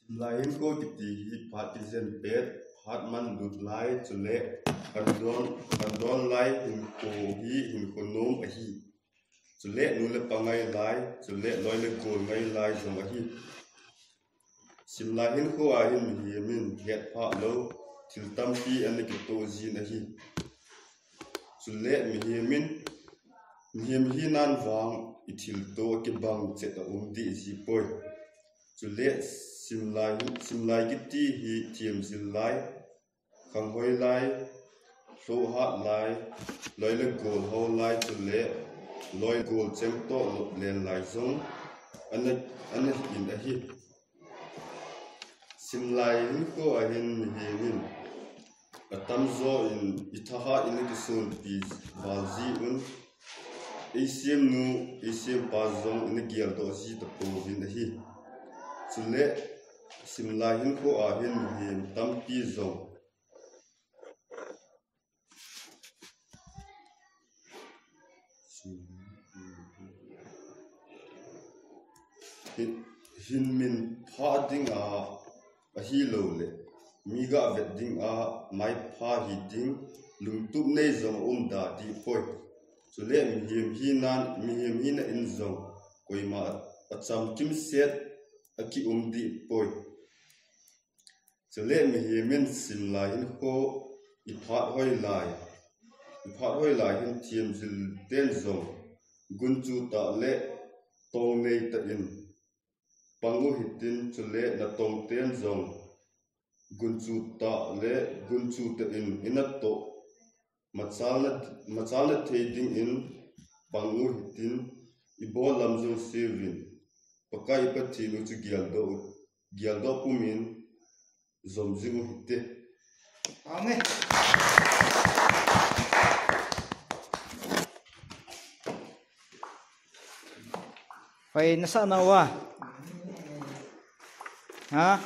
Lain ko kiti partisan pet hatman dut lai chule kandon lai himkonom ahi chule nule pangai lai chule loile gol ngai lai zong ahi simla hin ko ahin himin het pha lo tiltam pi an ki to zin ahi chule mihim hi nan wang ithil to ki bang che ta di ji poi chule simlai giti hi thiam zilai khang hoi lai so hat lai loile gol ho lai chule loi gol chem to len lai zong an in a hi simlai hin ko ahin himin atam zo in ithaha in ki sun pi balzi un acm pa zong in gial do si to po in a hi chule simla hin ko ahin him tampi zong hin min pha ding a hi lo le miga vet ding a mai pha hi ding lung tup nei zong da ti poi chule mi him hi na in zong koima acham kim set aki di poi chule mi himin simla hin ko iphat hoi lai hin thiam zil ten zong gunchu ta le tong nei ta in pangu hitin chule na tong ten zong gunchu ta in inato machala thading in pangu hitin ibolam zo sirvin pakai pati nu chu gial do pumin zomzimu hitte Amen. Phải nó sao nào à? Hả?